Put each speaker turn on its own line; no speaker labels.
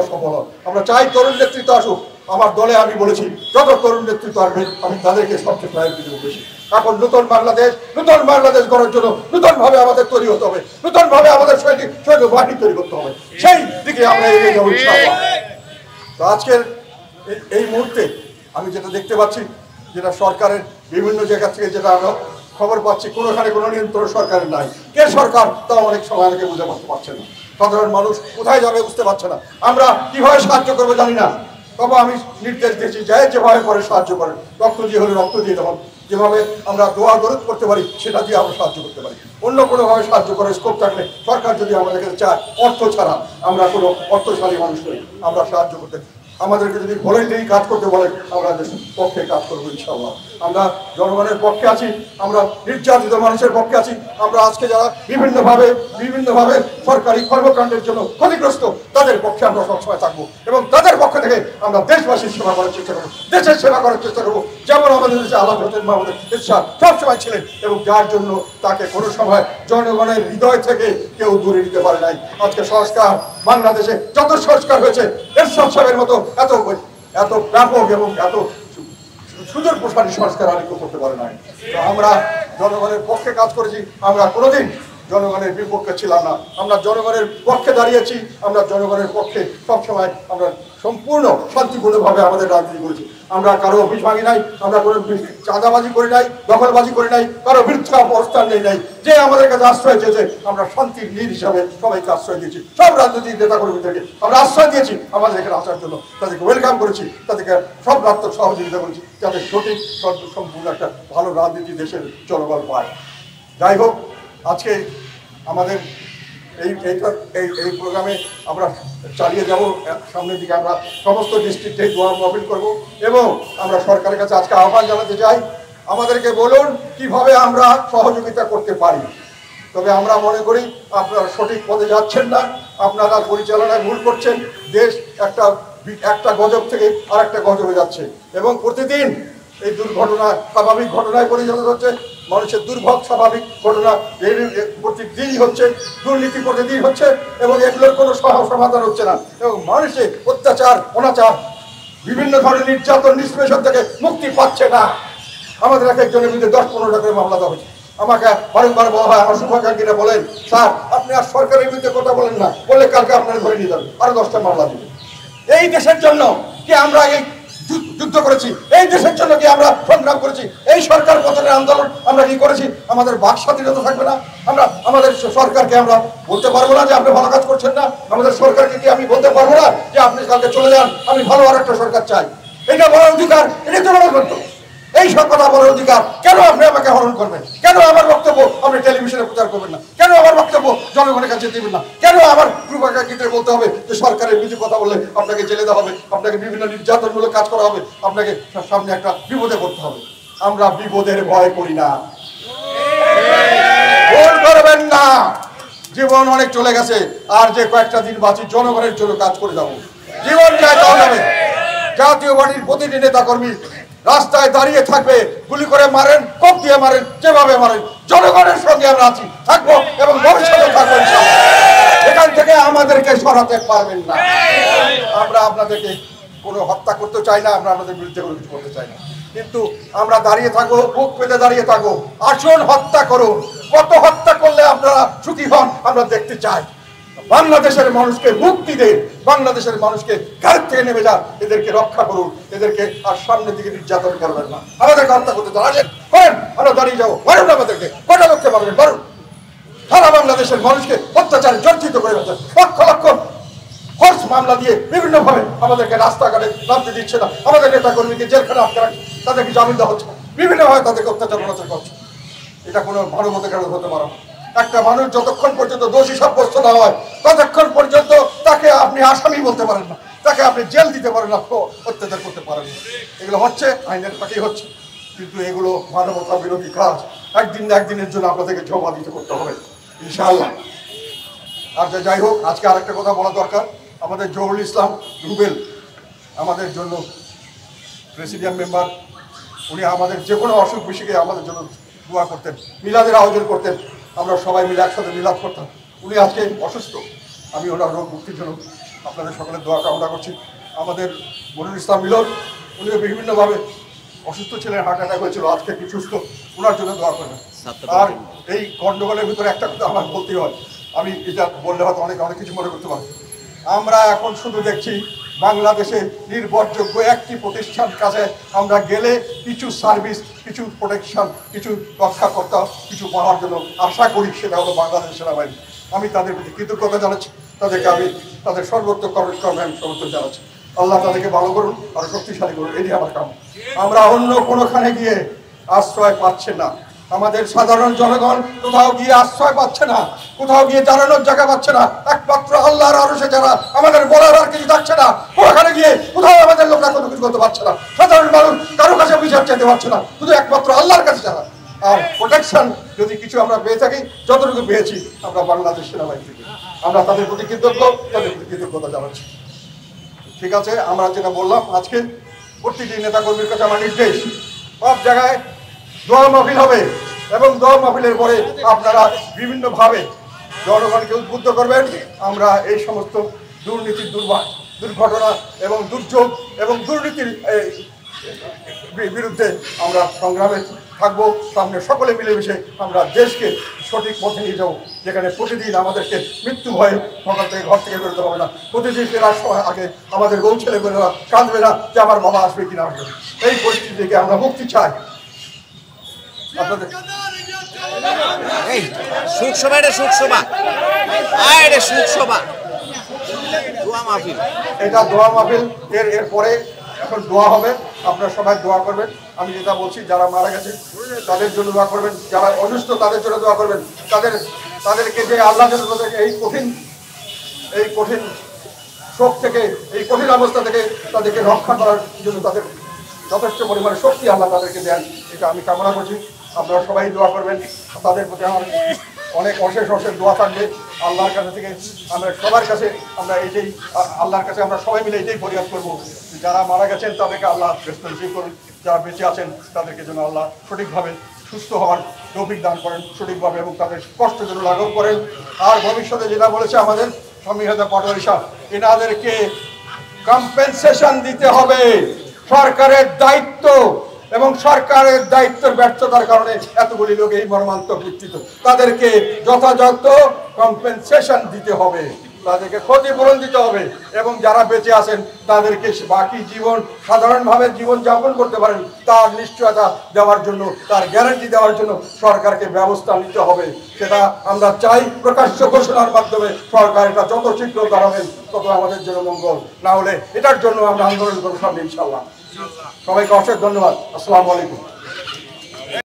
সফল। আমরা চাই তরুণ নেতৃত্ব আসুক। আমার দলে আমি বলেছি যত তরুণ নেতৃত্ব আসবে আমি তাদেরকে সবচেয়ে প্রায়োরিটি দেবো বেশি। এখন নতুন বাংলাদেশ গড়ার জন্য নতুনভাবে আমাদের তৈরি হতে হবে, নতুনভাবে আমাদের সৈনিক বাহিনী তৈরি করতে হবে, সেই দিকে আমরা এগিয়ে যাবো ইনশাআল্লাহ। তো আজকের এই মুহূর্তে আমি যেটা দেখতে পাচ্ছি, যেটা সরকারের বিভিন্ন জায়গা থেকে যেটা আমরা খবর পাচ্ছি, কোনোখানে কোনো নিয়ন্ত্রণ সরকারের নাই। কে সরকার তাও অনেক সময় অনেকে বুঝে পারতে পারছে না। সাধারণ মানুষ কোথায় যাবে বুঝতে পারছে না। আমরা কিভাবে সাহায্য করবো জানি না। তবে আমি নির্দেশ দিয়েছি যেভাবে করে সাহায্য করেন, রক্ত দিয়ে হলে রক্ত দিয়ে দেবেন, যেভাবে আমরা দোয়া দরদ করতে পারি সেটা দিয়ে আমরা সাহায্য করতে পারি। অন্য কোনোভাবে সাহায্য করার স্কোপ থাকলে সরকার যদি আমাদের কাছে চায়, অর্থ ছাড়া, আমরা কোনো অর্থশালী মানুষ নই, আমরা সাহায্য করতে, আমাদেরকে যদি ভলেন্টারি কাজ করতে বলেন আমরা পক্ষে কাজ করবো ইনশাআল্লাহ। আমরা জনগণের পক্ষে আছি, আমরা নির্যাতিত মানুষের পক্ষে আছি। আমরা আজকে যারা বিভিন্নভাবে সরকারি কর্মকাণ্ডের জন্য ক্ষতিগ্রস্ত, তাদের পক্ষে আমরা সবসময় থাকবো এবং তাদের পক্ষ থেকে আমরা দেশবাসীর সেবা করার চেষ্টা করবো, দেশের সেবা করার চেষ্টা করবো, যেমন আমাদের দেশে আল্লাহ মাহমুদের ইরশাদ সবসময় ছিলেন এবং যার জন্য তাকে কোনো সময় জনগণের হৃদয় থেকে কেউ দূরে দিতে পারে নাই। আজকে সংস্কার, বাংলাদেশে যত সংস্কার হয়েছে এরশাদ সাহেবের মতো এত ব্যাপক এবং এত সুদূর প্রসারী সংস্কার আর কেউ করতে পারে নাই। তো আমরা জনগণের পক্ষে কাজ করেছি, আমরা কোনোদিন জনগণের বিপক্ষে ছিলাম না। আমরা জনগণের পক্ষে দাঁড়িয়েছি, আমরা জনগণের পক্ষে সবসময় আমরা সম্পূর্ণ শান্তিপূর্ণভাবে আমাদের রাজনীতি করেছি। আমরা কারো অফিস ভাঙি নাই, আমরা কোনো চাঁদাবাজি করি নাই, দখলবাজি করি নাই, কারো বিরুদ্ধে অবস্থান নেই নাই। যে আমাদের কাছে আশ্রয় চেয়েছে আমরা শান্তির নীড় হিসাবে সবাইকে আশ্রয় দিয়েছি। সব রাজনৈতিক নেতা কর্মীদেরকে আমরা আশ্রয় দিয়েছি আমাদের এখানে আসার জন্য, তাদেরকে ওয়েলকাম করেছি, তাদেরকে সব রাষ্ট্র সহযোগিতা করেছি যাতে সঠিক সম্পূর্ণ একটা ভালো রাজনীতি দেশের জনগণ পায়। যাই হোক, আজকে আমাদের এই প্রোগ্রামে আমরা চালিয়ে যাব। সামনের দিকে আমরা সমস্ত ডিস্ট্রিক্টে দোয়া মাহফিল করব এবং আমরা সরকারের কাছে আজকে আহ্বান জানাতে চাই, আমাদেরকে বলুন কিভাবে আমরা সহযোগিতা করতে পারি। তবে আমরা মনে করি আপনারা সঠিক পথে যাচ্ছেন না, আপনারা পরিচালনায় ভুল করছেন। দেশ একটা গজব থেকে আর একটা গজবে যাচ্ছে এবং প্রতিদিন এই দুর্ঘটনা স্বাভাবিক ঘটনায় পরিণত হচ্ছে। মানুষের দুর্ভোগ স্বাভাবিক ঘটনা প্রতিদিনই হচ্ছে, দুর্নীতি প্রতিদিন হচ্ছে এবং এগুলোর কোনো সমাধান হচ্ছে না এবং মানুষের অত্যাচার, অনাচার, বিভিন্ন ধরনের নির্যাতন, নিষ্পেষণ থেকে মুক্তি পাচ্ছে না। আমাদের এক একজনের বিরুদ্ধে 10-15টা করে মামলা দেওয়া হয়েছে। আমাকে বারংবার বলা হয়, আমার শুভাকাঙ্ক্ষীরা বলেন, স্যার আপনি আর সরকারের বিরুদ্ধে কথা বলেন না, বললে কালকে আপনারা ধরে নিয়ে যাবেন, আরো 10টা মামলা দিবেন। এই দেশের জন্য কি আমরা এই যুদ্ধ করেছি? এই দেশের জন্য কি আমরা সংগ্রাম করেছি? এই সরকার পতনের আন্দোলন আমরা কি করেছি? আমাদের বাক স্বাধীনতা থাকবে না? আমাদের সরকারকে আমরা বলতে পারবো না যে আপনি ভালো কাজ করছেন না? আমাদের সরকারকে কি আমি বলতে পারবো না যে আপনি কালকে চলে যান, আমি ভালো আর একটা সরকার চাই? এটা বলার অধিকার, এটা তো বলার তো এই সব কথা বলার অধিকার। কেন আপনি আমাকে হরণ করবেন? কেন আমার বক্তব্য আপনি টেলিভিশনে প্রচার করবেন না? কেন আমার বক্তব্য জনগণের কাছে দিবেন না? কেন আমার শুভাকাঙ্ক্ষীদের বলতে হবে যে সরকারের বিরুদ্ধে কথা বললে আপনাকে জেলে দেওয়া হবে, আপনাকে বিভিন্ন নির্যাতনমূলক কাজ করা হবে, আপনাকে সামনে একটা বিপদে পড়তে হবে? আমরা বিপদের ভয় করি না। ভুল করবেন না, জীবন অনেক চলে গেছে, আর যে কয়েকটা দিন বাঁচি জনগণের জন্য কাজ করে যাবো। জীবন যায় তাও যাবে। জাতীয় পার্টির প্রতিটি নেতা কর্মী রাস্তায় দাঁড়িয়ে থাকবে, গুলি করে মারেন, কোপ দিয়ে মারেন, যেভাবে মারেন, জনগণের সঙ্গে আমরা আছি, থাকবো এবং ভবিষ্যতে থাকবো। এখান থেকে আমাদেরকে সরাতে পারবেন না। আমরা আপনাদেরকে কোনো হত্যা করতে চাই না, আমরা আপনাদের বিরুদ্ধে কোনো কিছু করতে চাই না, কিন্তু আমরা দাঁড়িয়ে থাকবো, বুক পেতে দাঁড়িয়ে থাকবো। আসুন হত্যা করুন, কত হত্যা করলে আপনারা সুখী হন আমরা দেখতে চাই। বাংলাদেশের মানুষকে মুক্তি দেন, বাংলাদেশের মানুষকে ঘর থেকে নেমে যান, এদেরকে রক্ষা করুন, এদেরকে আর সামনের দিকে নির্যাতন করবেন না। আমাদেরকে হত্যা করতে চান করেন, আমরা দাঁড়িয়ে যাবো, মারুন আমাদেরকে, কটা লোককে মারবেন মারুন। সারা বাংলাদেশের মানুষকে অত্যাচারে জর্জিত করে যাচ্ছে, লক্ষ লক্ষ ফোর্স মামলা দিয়ে বিভিন্নভাবে আমাদেরকে রাস্তাঘাটে নামতে দিচ্ছে না, আমাদের নেতা কর্মীকে জেলখানে আটকে রাখছে, তাদেরকে জামিন দেওয়া হচ্ছে, বিভিন্নভাবে তাদেরকে অত্যাচার করছে। এটা কোনো মানবতার হতে পারে না। একটা মানুষ যতক্ষণ পর্যন্ত দোষী সাব্যস্ত না হয় ততক্ষণ পর্যন্ত তাকে আপনি আসামি বলতে পারেন না, তাকে আপনি জেল দিতে পারেন না, অত্যাচার করতে পারেন না। এগুলো হচ্ছে আইনের ফাঁকি হচ্ছে, কিন্তু এগুলো মানবতা বিরোধী কাজ। একদিন না একদিনের জন্য আপনাদেরকে জবাব দিতে করতে হবে ইনশাআল্লাহ। আর যাই হোক, আজকে আরেকটা কথা বলা দরকার। আমাদের জহুরুল ইসলাম রুবেল আমাদের জন্য প্রেসিডিয়াম মেম্বার, উনি আমাদের যে কোনো অসুখ বিসুখে আমাদের জন্য দোয়া করতেন, মিলাদের আয়োজন করতেন, আমরা সবাই মিলে একসাথে মিলাদ করতাম। উনি আজকে অসুস্থ, আমি ওনার রোগ মুক্তির জন্য আপনাদের সকলের দোয়া কামনা করছি। আমাদের মনিরুল ইসলাম মিলন উনিও বিভিন্নভাবে অসুস্থ ছিলেন, হার্ট অ্যাটাক হয়েছিল, আজকে কি সুস্থ, ওনার জন্য দোয়া করবেন। আর এই গণ্ডগোলের ভিতরে একটা কথা আমার বলতেই হয়, আমি এটা বললে হয়তো অনেক কিছু মনে করতে পারি। আমরা এখন শুধু দেখছি বাংলাদেশে নির্ভরযোগ্য একটি প্রতিষ্ঠান কাছে আমরা গেলে কিছু সার্ভিস, কিছু প্রোটেকশন, কিছু রক্ষাকর্তা, কিছু পাওয়ার জন্য আশা করি, সেটা হলো বাংলাদেশ সেনাবাহিনী। আমি তাদের প্রতি কৃতজ্ঞতা জানাচ্ছি, তাদেরকে আমি তাদের সর্বোত্তম আমি সমর্থন জানাচ্ছি। আল্লাহ তাদেরকে ভালো করুন, আরো শক্তিশালী করুন, এটি আমার কাম। আমরা অন্য কোনোখানে গিয়ে আশ্রয় পাচ্ছে না, আমাদের সাধারণ জনগণ কোথাও গিয়ে আশ্রয় পাচ্ছে না, কোথাও গিয়ে দাঁড়ানোর জায়গা পাচ্ছে না। একমাত্র আল্লাহর আরশে যারা, আমাদের বলার আর কিছু থাকছে না, ওখানে গিয়ে কোথাও আমাদের লোকরা কোনো কিছু করতে পারছে না, সাধারণ মানুষ কারো কাছে বিচার চাইতে পারছে না, শুধু একমাত্র আল্লাহর কাছে যারা। আর প্রোটেকশন যদি কিছু আমরা পেয়ে থাকি, যতটুকু পেয়েছি আমরা বাংলাদেশ সেনাবাহিনী থেকে, আমরা তাদের প্রতি কৃতজ্ঞ, তাদের প্রতি কৃতজ্ঞতা জানাচ্ছি। ঠিক আছে, আমরা যেটা বললাম, আজকে প্রতিটি নেতাকর্মীর কাছে আমার নির্দেশ, সব জায়গায় দোয়া মাহফিল হবে এবং দোয়া মাহফিলের পরে আপনারা বিভিন্নভাবে জনগণকে উদ্বুদ্ধ করবেন। আমরা এই সমস্ত দুর্নীতির দুর্ঘটনা এবং দুর্যোগ এবং দুর্নীতির বিরুদ্ধে আমরা সংগ্রামে থাকবো। সামনে সকলে মিলেমিশে আমরা দেশকে সঠিক পথে নিয়ে যাবো, যেখানে প্রতিদিন আমাদেরকে মৃত্যু ভয়ে সকাল থেকে ঘর থেকে বেরোতে হবে না। প্রতিদিন ফেরার সময় আগে আমাদের বউ ছেলে মেয়েরা কাঁদবে না যে আমার বাবা আসবে কিনা আসবে। এই পরিস্থিতি থেকে আমরা মুক্তি চাই। আপনাদের এটা দোয়া মাহফিল, এরপরে এখন দোয়া হবে, আপনারা সবাই দোয়া করবেন। আমি যেটা বলছি, যারা মারা গেছে তাদের জন্য দোয়া করবেন, যারা অসুস্থ তাদের জন্য দোয়া করবেন, তাদেরকে যে আল্লাহ যেন এই কঠিন শোক থেকে, এই কঠিন অবস্থা থেকে তাদেরকে রক্ষা করার জন্য তাদের যথেষ্ট পরিমাণে শক্তি আল্লাহ তাদেরকে দেন, এটা আমি কামনা করছি। আপনারা সবাই দোয়া করবেন, তাদের প্রতি আমার অনেক অশেষ দোয়া থাকবে আল্লাহর কাছে থেকে। আমরা সবার কাছে আমরা এইটাই আল্লাহর কাছে আমরা সবাই মিলে এইটাই ফরিয়াদ করবো, যারা মারা গেছেন তাদেরকে আল্লাহ ব্যস্ত রিসিভ করুন, যারা বেঁচে আছেন তাদেরকে যেন আল্লাহ সঠিকভাবে সুস্থ হওয়ার তৌফিক দান করেন সঠিকভাবে, এবং তাদের কষ্ট যেন লাঘব করেন। আর ভবিষ্যতে যেটা বলেছে আমাদের স্বামী হাজা পাটোয়ারি সাহেব, এনাদেরকে কম্পেনসেশন দিতে হবে। সরকারের দায়িত্ব এবং সরকারের দায়িত্বের ব্যর্থতার কারণে এতগুলি লোক এই মর্মান্তক মৃত্যু, তাদেরকে যথাযথ কম্পেনসেশন দিতে হবে, তাদেরকে ক্ষতিপূরণ দিতে হবে, এবং যারা বেঁচে আছেন তাদেরকে বাকি জীবন সাধারণভাবে জীবন যাপন করতে পারেন তার নিশ্চয়তা দেওয়ার জন্য, তার গ্যারান্টি দেওয়ার জন্য সরকারকে ব্যবস্থা নিতে হবে। সেটা আমরা চাই প্রকাশ্য ঘোষণার মাধ্যমে সরকার এটা যত শীঘ্র করাবেন তত আমাদের জন্য মঙ্গল, না হলে এটার জন্য আমরা আন্দোলন করবো সামনে ইনশাল্লাহ। সবাইকে অশেষ ধন্যবাদ। আসসালামু আলাইকুম।